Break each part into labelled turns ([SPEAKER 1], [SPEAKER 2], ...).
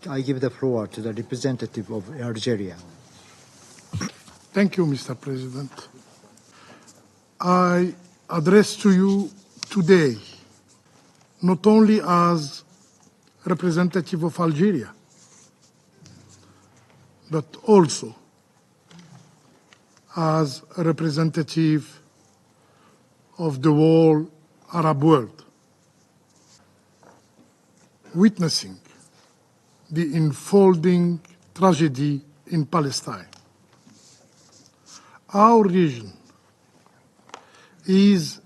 [SPEAKER 1] I give the floor to the representative of Algeria.
[SPEAKER 2] Thank you, Mr. President. I address to you today not only as representative of Algeria, but also as a representative of the whole Arab world, witnessing the unfolding tragedy in Palestine. Our region is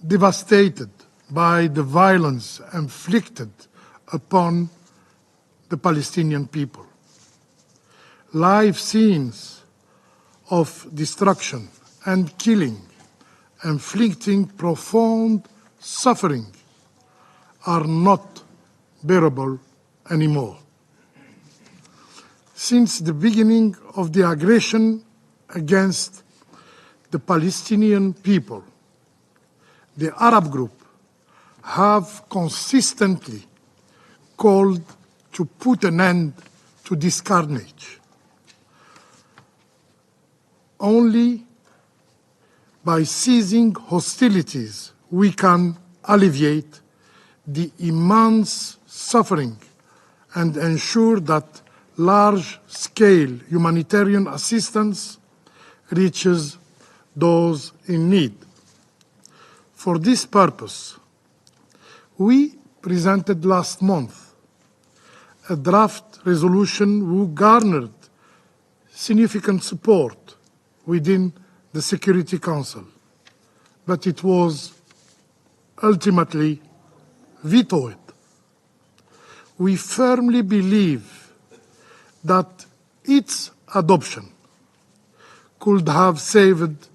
[SPEAKER 2] devastated by the violence inflicted upon the Palestinian people. Live scenes of destruction and killing, inflicting profound suffering, are not bearable anymore. Since the beginning of the aggression against the Palestinian people, the Arab group have consistently called to put an end to this carnage. Only by ceasing hostilities we can alleviate the immense suffering and ensure that large-scale humanitarian assistance reaches those in need. For this purpose, we presented last month a draft resolution which garnered significant support within the Security Council, but it was ultimately vetoed. We firmly believe that its adoption could have saved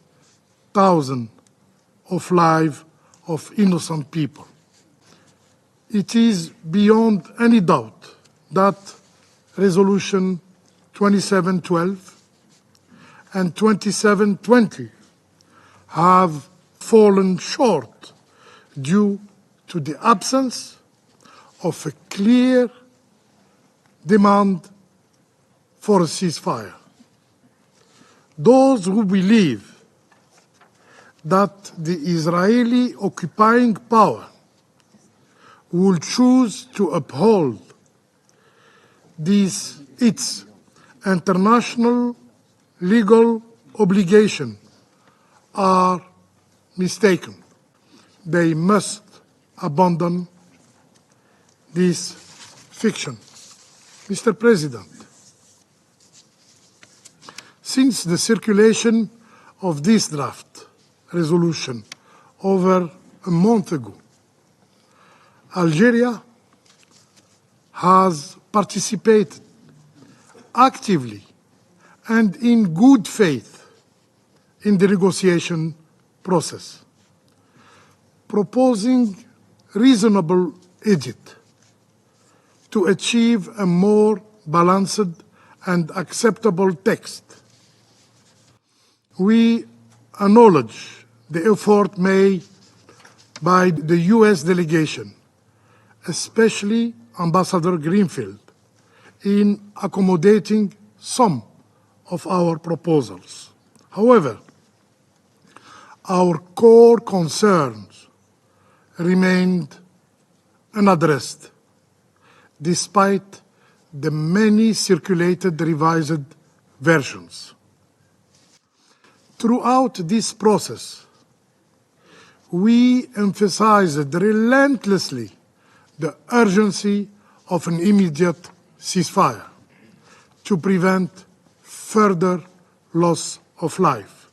[SPEAKER 2] thousands of lives of innocent people. It is beyond any doubt that Resolution 2712 and 2720 have fallen short due to the absence of a clear demand for a ceasefire. Those who believe that the Israeli occupying power will choose to uphold its international legal obligation are mistaken. They must abandon this fiction. Mr. President, since the circulation of this draft resolution over a month ago, Algeria has participated actively and in good faith in the negotiation process, proposing reasonable edit to achieve a more balanced and acceptable text. We acknowledge the effort made by the US delegation, especially Ambassador Greenfield, in accommodating some of our proposals. However, our core concerns remained unaddressed, despite the many circulated revised versions. Throughout this process, we emphasized relentlessly the urgency of an immediate ceasefire to prevent further loss of life.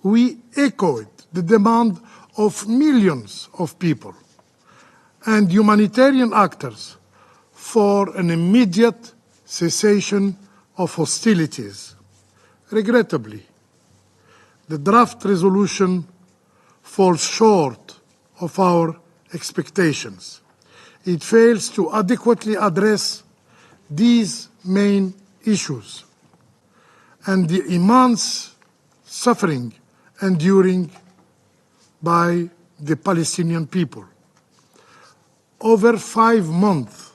[SPEAKER 2] We echoed the demand of millions of people and humanitarian actors for an immediate cessation of hostilities. Regrettably, the draft resolution falls short of our expectations. It fails to adequately address these main issues and the immense suffering enduring by the Palestinian people. Over 5 months,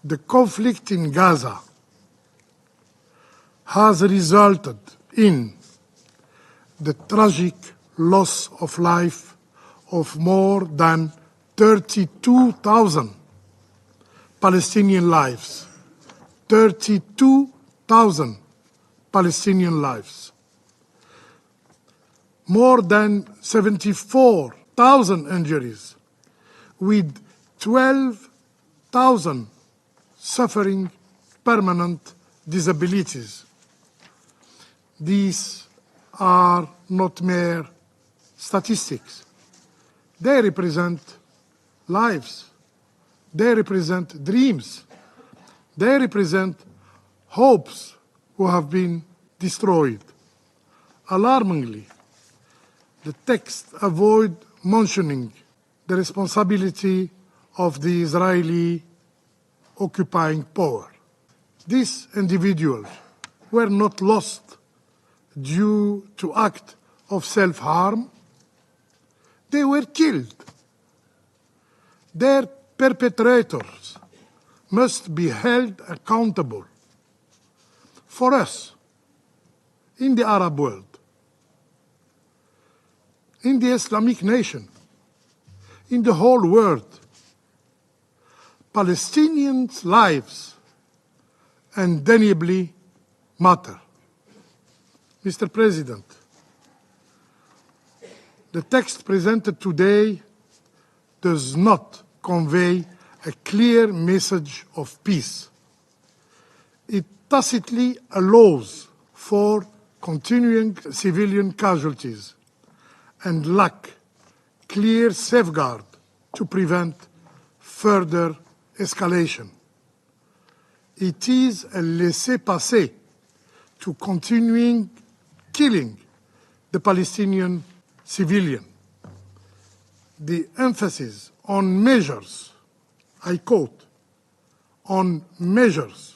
[SPEAKER 2] The conflict in Gaza has resulted in the tragic loss of life of more than 32,000 Palestinian lives. 32,000 Palestinian lives. More than 74,000 injuries, with 12,000 suffering permanent disabilities. These are not mere statistics. They represent lives. They represent dreams. They represent hopes who have been destroyed. Alarmingly, the text avoids mentioning the responsibility of the Israeli occupying power. These individuals were not lost due to act of self-harm. They were killed. Their perpetrators must be held accountable. For us, in the Arab world, in the Islamic nation, in the whole world, Palestinians' lives undeniably matter. Mr. President, the text presented today does not convey a clear message of peace. It tacitly allows for continuing civilian casualties and lack clear safeguard to prevent further escalation. It is a laissez-passer to continuing killing the Palestinian civilian. The emphasis on measures, I quote, on measures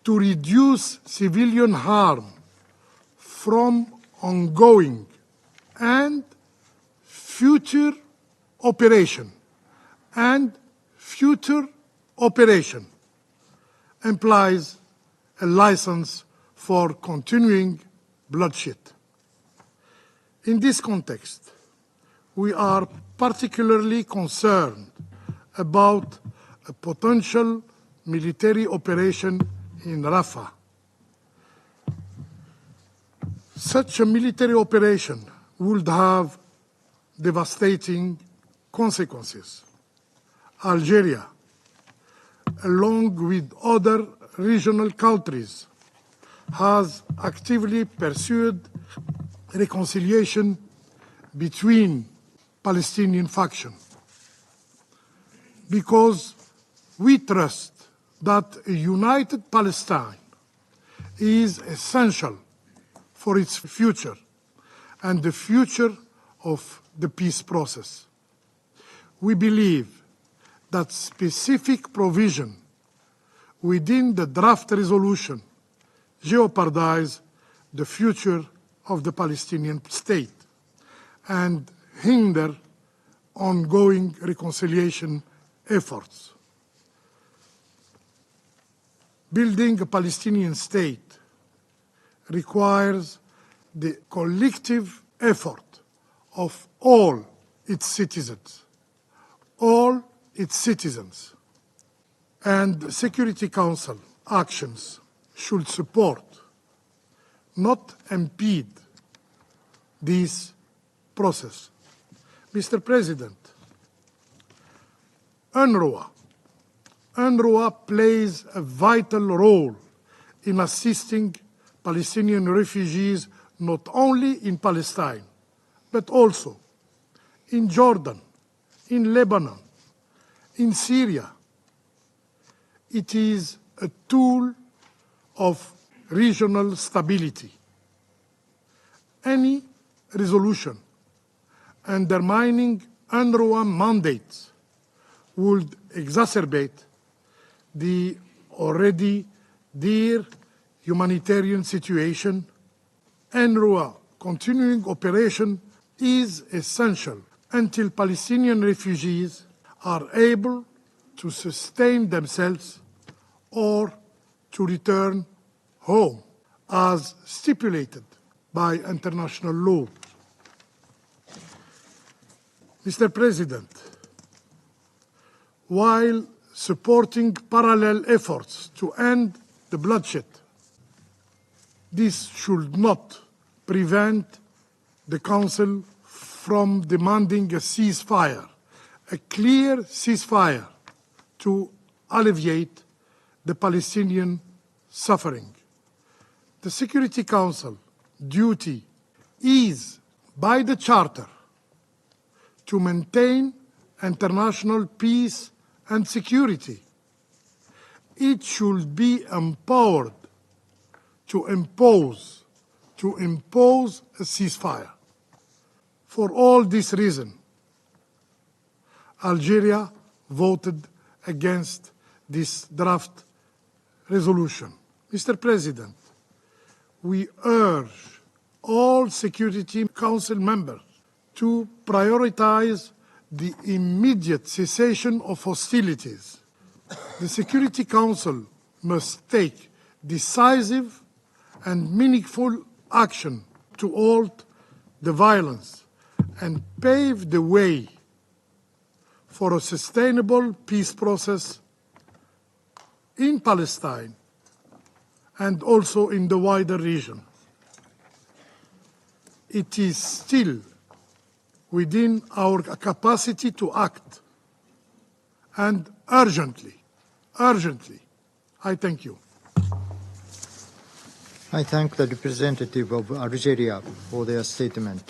[SPEAKER 2] to reduce civilian harm from ongoing and future operation implies a license for continuing bloodshed. In this context, we are particularly concerned about a potential military operation in Rafah. Such a military operation would have devastating consequences. Algeria, along with other regional countries, has actively pursued reconciliation between Palestinian factions because we trust that a united Palestine is essential for its future and the future of the peace process. We believe that specific provision within the draft resolution jeopardize the future of the Palestinian state and hinder ongoing reconciliation efforts. Building a Palestinian state requires the collective effort of all its citizens, and the Security Council actions should support, not impede, this process. Mr. President, UNRWA plays a vital role in assisting Palestinian refugees not only in Palestine, but also in Jordan, in Lebanon, in Syria. It is a tool of regional stability. Any resolution undermining UNRWA mandates would exacerbate the already dire humanitarian situation. UNRWA continuing operation is essential until Palestinian refugees are able to sustain themselves or to return home, as stipulated by international law. Mr. President, while supporting parallel efforts to end the bloodshed, this should not prevent the Council from demanding a ceasefire, a clear ceasefire to alleviate the Palestinian suffering. The Security Council duty is, by the Charter, to maintain international peace and security. It should be empowered to impose a ceasefire. For all this reason, Algeria voted against this draft resolution. Mr. President, we urge all Security Council members to prioritize the immediate cessation of hostilities. The Security Council must take decisive and meaningful action to halt the violence and pave the way for a sustainable peace process in Palestine and also in the wider region. It is still within our capacity to act, and urgently. I thank you.
[SPEAKER 1] I thank the representative of Algeria for their statement.